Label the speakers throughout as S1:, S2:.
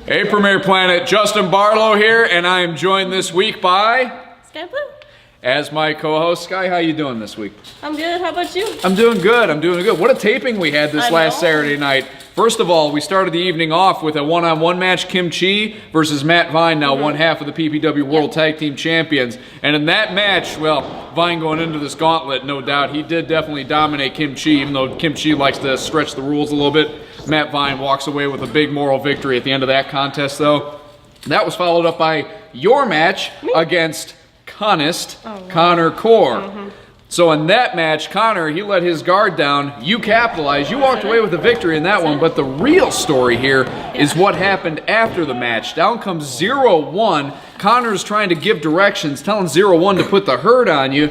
S1: Hey Premier Planet, Justin Barlow here, and I am joined this week by
S2: Skye Blue.
S1: As my co-host. Skye, how you doing this week?
S2: I'm good. How about you?
S1: I'm doing good. I'm doing good. What a taping we had this last Saturday night. First of all, we started the evening off with a one-on-one match, Kim Chi versus Matt Vine, now one half of the PPW World Tag Team Champions. And in that match, well, Vine going into this gauntlet, no doubt, he did definitely dominate Kim Chi, even though Kim Chi likes to stretch the rules a little bit. Matt Vine walks away with a big moral victory at the end of that contest, though. That was followed up by your match against Connor Core. So in that match, Connor, he let his guard down. You capitalized. You walked away with a victory in that one. But the real story here is what happened after the match. Down comes 0-1. Connor's trying to give directions, telling 0-1 to put the hurt on you.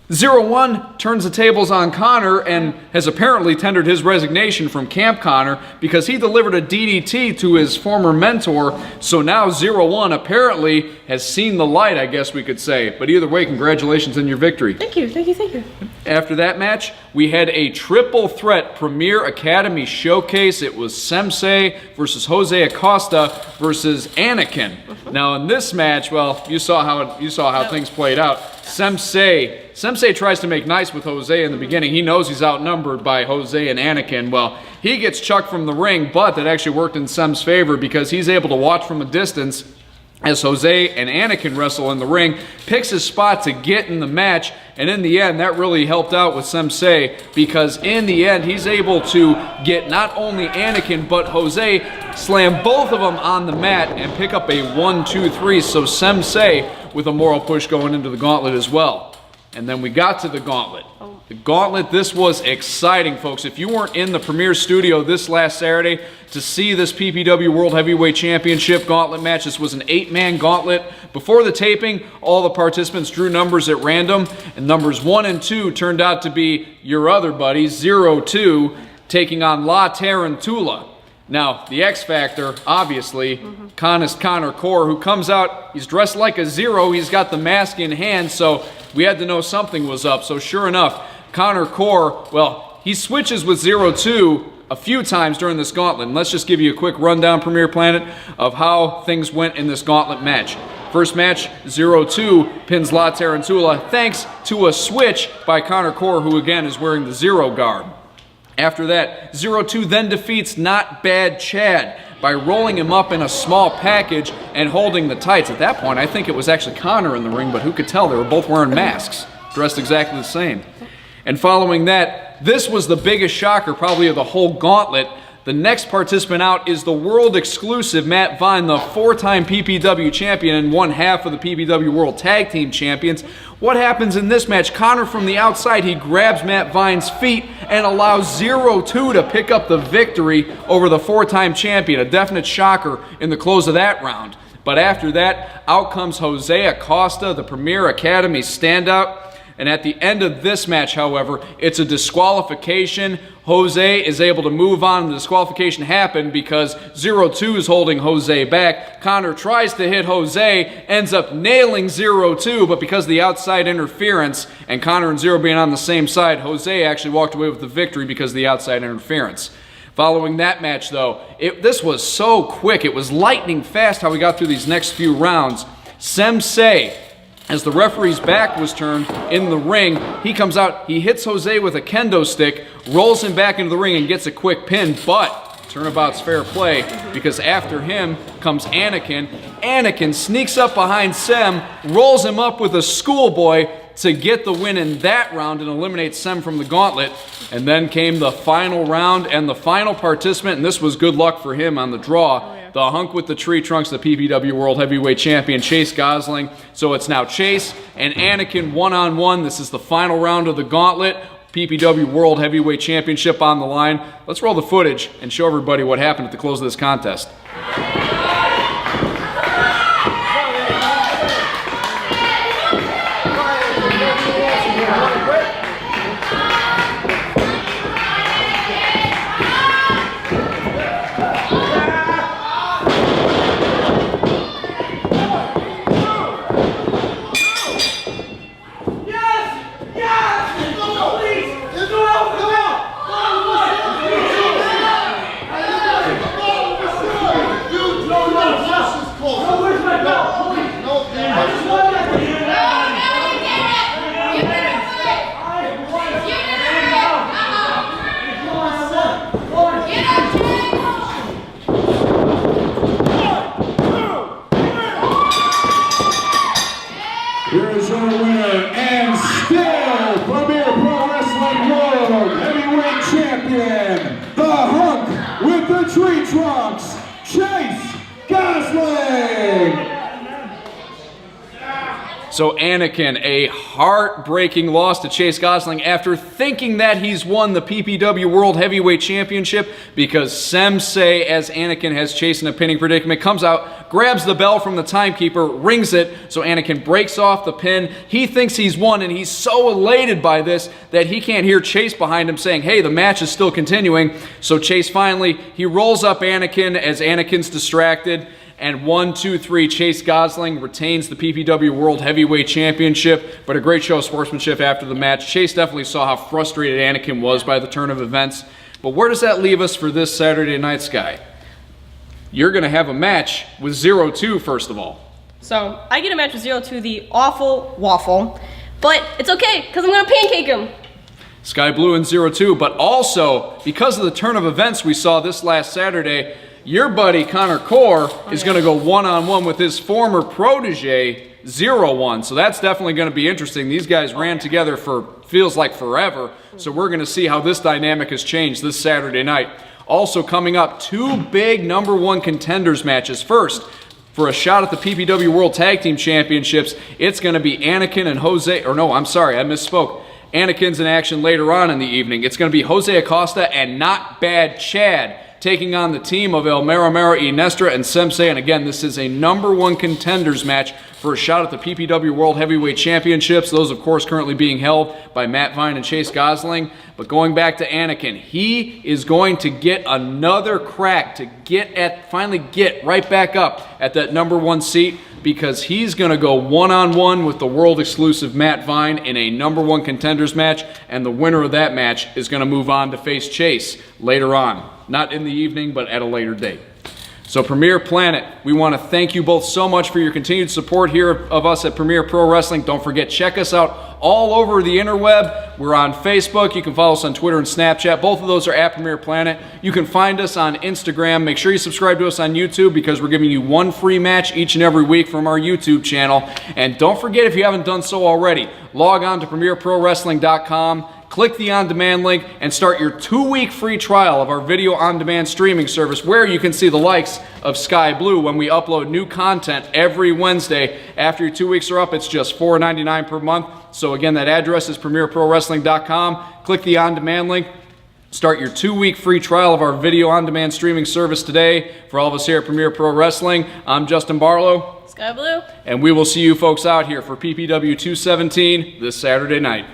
S1: 0-1 turns the tables on Connor and has apparently tendered his resignation from Camp Connor because he delivered a DDT to his former mentor. So now 0-1 apparently has seen the light, I guess we could say. But either way, congratulations on your victory.
S2: Thank you, thank you, thank you. After
S1: that match, we had a triple threat Premier Academy showcase. It was Sensei versus Jose Acosta versus Anakin. Now in this match, well, you saw how things played out. Sensei tries to make nice with Jose in the beginning. He knows he's outnumbered by Jose and Anakin. Well, he gets chucked from the ring, but that actually worked in Sem's favor because he's able to watch from a distance as Jose and Anakin wrestle in the ring, picks his spot to get in the match, and in the end, that really helped out with Sensei because in the end, he's able to get not only Anakin, but Jose, slam both of them on the mat and pick up a 1-2-3, so Sensei with a moral push going into the gauntlet as well. And then we got to the gauntlet. The gauntlet, this was exciting, folks. If you weren't in the Premier Studio this last Saturday to see this PPW World Heavyweight Championship gauntlet match, this was an 8-man gauntlet. Before the taping, all the participants drew numbers at random, and numbers 1 and 2 turned out to be your other buddies, 0-2, taking on La Tarantula. Now, the X Factor, obviously, Connor Core, who comes out, he's dressed like a 0, he's got the mask in hand, so we had to know something was up. So sure enough, Connor Core, well, he switches with 0-2 a few times during this gauntlet. And let's just give you a quick rundown, Premier Planet, of how things went in this gauntlet match. First match, 0-2 pins La Tarantula thanks to a switch by Connor Core, who again is wearing the 0 garb. After that, 0-2 then defeats Not Bad Chad by rolling him up in a small package and holding the tights. At that point, I think it was actually Connor in the ring, but who could tell? They were both wearing masks, dressed exactly the same. And following that, this was the biggest shocker probably of the whole gauntlet. The next participant out is the world exclusive Matt Vine, the 4-time PPW champion and one half of the PPW World Tag Team Champions. What happens in this match? Connor from the outside, he grabs Matt Vine's feet and allows 0-2 to pick up the victory over the 4-time champion. A definite shocker in the close of that round. But after that, out comes Jose Acosta, the Premier Academy standout. And at the end of this match, however, it's a disqualification. Jose is able to move on. The disqualification happened because 0-2 is holding Jose back. Connor tries to hit Jose, ends up nailing 0-2, but because of the outside interference and Connor and 0 being on the same side, Jose actually walked away with the victory because of the outside interference. Following that match, though, this was so quick. It was lightning fast how we got through these next few rounds. Sensei, as the referee's back was turned in the ring, he comes out, he hits Jose with a kendo stick, rolls him back into the ring and gets a quick pin, but turnabout's fair play because after him comes Anakin. Anakin sneaks up behind Sem, rolls him up with a schoolboy to get the win in that round and eliminate Sem from the gauntlet. And then came the final round and the final participant, and this was good luck for him on the draw. The hunk with the tree trunks, the PPW World Heavyweight Champion, Chase Gosling. So it's now Chase and Anakin one-on-one. This is the final round of the gauntlet. PPW World Heavyweight Championship on the line. Let's roll the footage and show everybody what happened at the close of this contest.
S3: Let's go! Chase Gosling.
S1: So Anakin, a heartbreaking loss to Chase Gosling after thinking that he's won the PPW World Heavyweight Championship because Sensei, as Anakin has Chase in a pinning predicament, comes out, grabs the bell from the timekeeper, rings it, so Anakin breaks off the pin. He thinks he's won, and he's so elated by this that he can't hear Chase behind him saying, hey, the match is still continuing. So Chase finally, he rolls up Anakin as Anakin's distracted. And 1, 2, 3, Chase Gosling retains the PPW World Heavyweight Championship, but a great show of sportsmanship after the match. Chase definitely saw how frustrated Anakin was by the turn of events. But where does that leave us for this Saturday night, Skye? You're going to have a match with 0-2, first of all.
S2: So, I get a match with 0-2, the awful waffle. But it's okay, because I'm going to pancake him.
S1: Skye Blue and 0-2, but also, because of the turn of events we saw this last Saturday, your buddy Connor Core is going to go one-on-one with his former protege, 0-1. So that's definitely going to be interesting. These guys ran together for, feels like forever. So we're going to see how this dynamic has changed this Saturday night. Also coming up, 2 big #1 contenders matches. First, for a shot at the PPW World Tag Team Championships, it's going to be Anakin and Jose, or no, I'm sorry, I misspoke. Anakin's in action later on in the evening. It's going to be Jose Acosta and Not Bad Chad taking on the team of El Mero Mero y Nestra and Sensei. And again, this is a #1 contenders match for a shot at the PPW World Heavyweight Championships. Those, of course, currently being held by Matt Vine and Chase Gosling. But going back to Anakin, he is going to get another crack to finally get right back up at that #1 seat, because he's going to go one-on-one with the world-exclusive Matt Vine in a #1 contenders match, and the winner of that match is going to move on to face Chase later on. Not in the evening, but at a later date. So Premier Planet, we want to thank you both so much for your continued support here of us at Premier Pro Wrestling. Don't forget, check us out all over the interweb. We're on Facebook. You can follow us on Twitter and Snapchat. Both of those are at Premier Planet. You can find us on Instagram. Make sure you subscribe to us on YouTube, because we're giving you 1 free match each and every week from our YouTube channel. And don't forget, if you haven't done so already, log on to PremierProWrestling.com. Click the on-demand link and start your 2-week free trial of our video on-demand streaming service, where you can see the likes of Skye Blue when we upload new content every Wednesday. After your 2 weeks are up, it's just $4.99 per month. So again, that address is PremierProWrestling.com. Click the on-demand link. Start your 2-week free trial of our video on-demand streaming service today. For all of us here at Premier Pro Wrestling, I'm Justin Barlow.
S2: Skye Blue.
S1: And we will see you folks out here for PPW 217 this Saturday night.